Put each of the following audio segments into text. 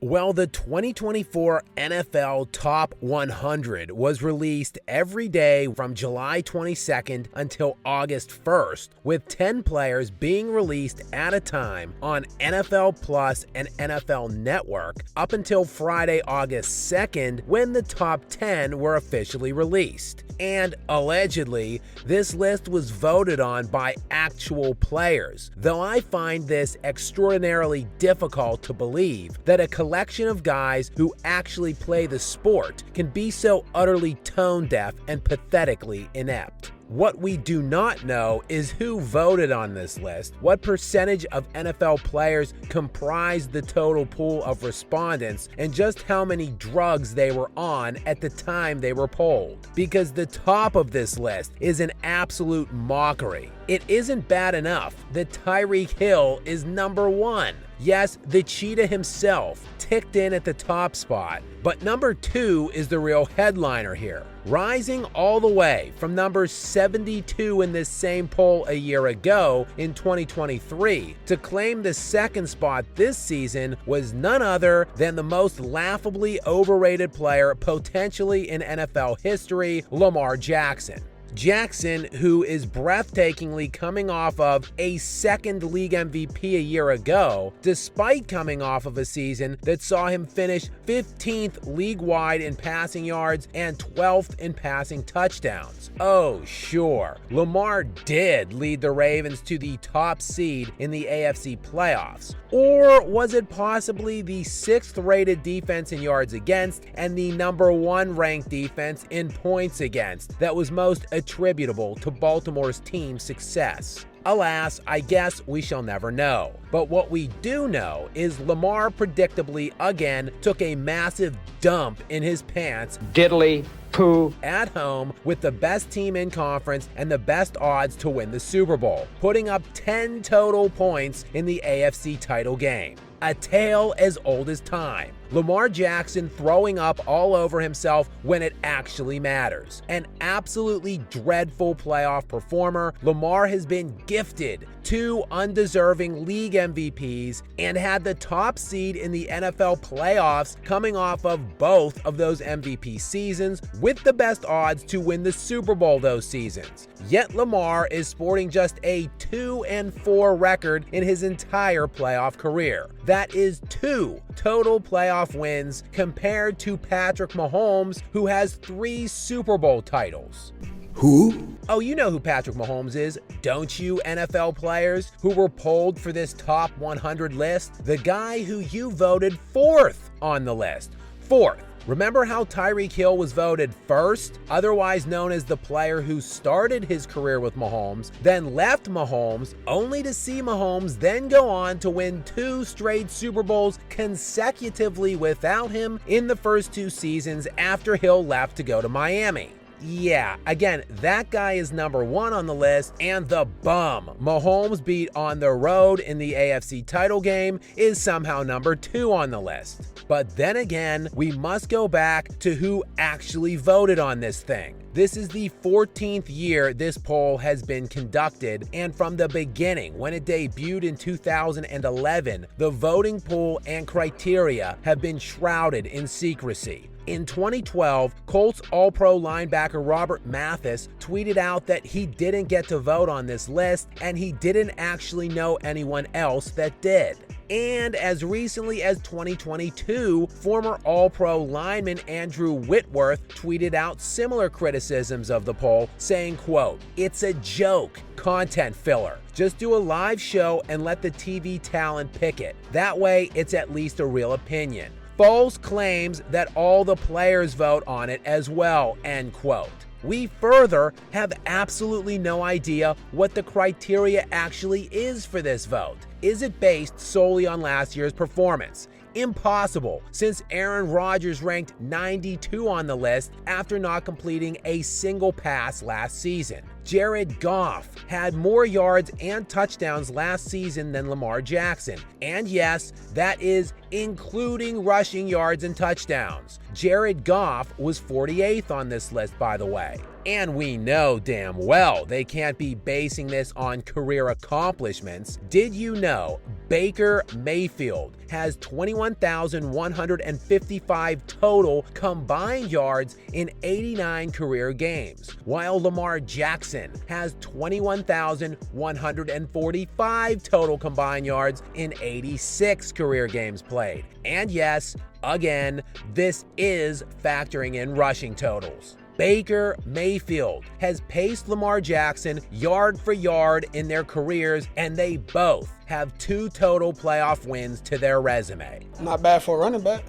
Well, the 2024 NFL Top 100 was released every day from July 22nd until August 1st, with 10 players being released at a time on NFL Plus and NFL Network up until Friday, August 2nd, when the top 10 were officially released. And allegedly, this list was voted on by actual players, though I find this extraordinarily difficult to believe that a collection of guys who actually play the sport can be so utterly tone-deaf and pathetically inept. What we do not know is who voted on this list, what percentage of NFL players comprised the total pool of respondents, and just how many drugs they were on at the time they were polled. Because the top of this list is an absolute mockery. It isn't bad enough that Tyreek Hill is number 1. Yes, the cheetah himself ticked in at the top spot, but number 2 is the real headliner here. Rising all the way from number 72 in this same poll a year ago in 2023 to claim the second spot this season was none other than the most laughably overrated player potentially in NFL history, Lamar Jackson. Jackson, who is breathtakingly coming off of a second league MVP a year ago, despite coming off of a season that saw him finish 15th league-wide in passing yards and 12th in passing touchdowns. Oh, sure, Lamar did lead the Ravens to the top seed in the AFC playoffs. Or was it possibly the 6th-rated defense in yards against and the number 1 ranked defense in points against that was most attributable to Baltimore's team's success? Alas, I guess we shall never know. But what we do know is Lamar predictably again took a massive dump in his pants diddly poo at home with the best team in conference and the best odds to win the Super Bowl, putting up 10 total points in the AFC title game. A tale as old as time. Lamar Jackson throwing up all over himself when it actually matters. An absolutely dreadful playoff performer, Lamar has been gifted 2 undeserving league MVPs and had the top seed in the NFL playoffs coming off of both of those MVP seasons with the best odds to win the Super Bowl those seasons. Yet Lamar is sporting just a 2-4 record in his entire playoff career. That is 2 total playoff wins compared to Patrick Mahomes, who has 3 Super Bowl titles. Who? Oh, you know who Patrick Mahomes is, don't you, NFL players who were polled for this top 100 list? The guy who you voted 4th on the list. 4th. Remember how Tyreek Hill was voted 1st, otherwise known as the player who started his career with Mahomes, then left Mahomes, only to see Mahomes then go on to win 2 straight Super Bowls consecutively without him in the first 2 seasons after Hill left to go to Miami? Yeah, again, that guy is number 1 on the list, and the bum Mahomes beat on the road in the AFC title game is somehow number 2 on the list. But then again, we must go back to who actually voted on this thing. This is the 14th year this poll has been conducted, and from the beginning, when it debuted in 2011, the voting pool and criteria have been shrouded in secrecy. In 2012, Colts All-Pro linebacker Robert Mathis tweeted out that he didn't get to vote on this list, and he didn't actually know anyone else that did. And as recently as 2022, former All-Pro lineman Andrew Whitworth tweeted out similar criticisms of the poll, saying, quote, "It's a joke, content filler. Just do a live show and let the TV talent pick it. That way, it's at least a real opinion. False claims that all the players vote on it as well," end quote. We further have absolutely no idea what the criteria actually is for this vote. Is it based solely on last year's performance? Impossible, since Aaron Rodgers ranked 92 on the list after not completing a single pass last season. Jared Goff had more yards and touchdowns last season than Lamar Jackson. And yes, that is including rushing yards and touchdowns. Jared Goff was 48th on this list, by the way. And we know damn well they can't be basing this on career accomplishments. Did you know Baker Mayfield has 21,155 total combined yards in 89 career games, while Lamar Jackson has 21,145 total combined yards in 86 career games played. And yes, again, this is factoring in rushing totals. Baker Mayfield has paced Lamar Jackson yard for yard in their careers, and they both have 2 total playoff wins to their resume. Not bad for a running back.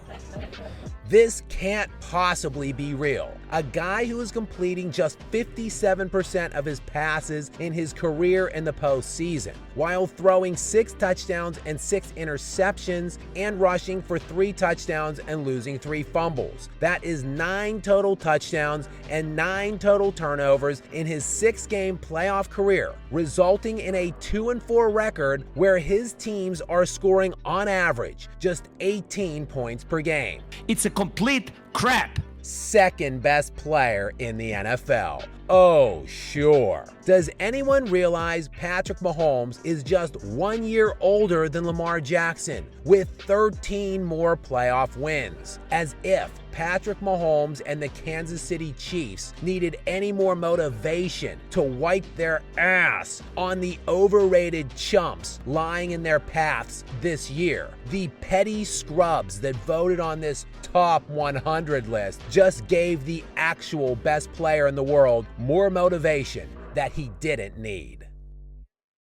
This can't possibly be real. A guy who is completing just 57% of his passes in his career in the postseason, while throwing 6 touchdowns and 6 interceptions and rushing for 3 touchdowns and losing 3 fumbles. That is 9 total touchdowns and 9 total turnovers in his 6-game playoff career, resulting in a 2-4 record where his teams are scoring on average just 18 points per game. It's a complete crap. Second best player in the NFL. Oh, sure. Does anyone realize Patrick Mahomes is just 1 year older than Lamar Jackson with 13 more playoff wins? As if Patrick Mahomes and the Kansas City Chiefs needed any more motivation to wipe their ass on the overrated chumps lying in their paths this year. The petty scrubs that voted on this top 100 list just gave the actual best player in the world more motivation that he didn't need.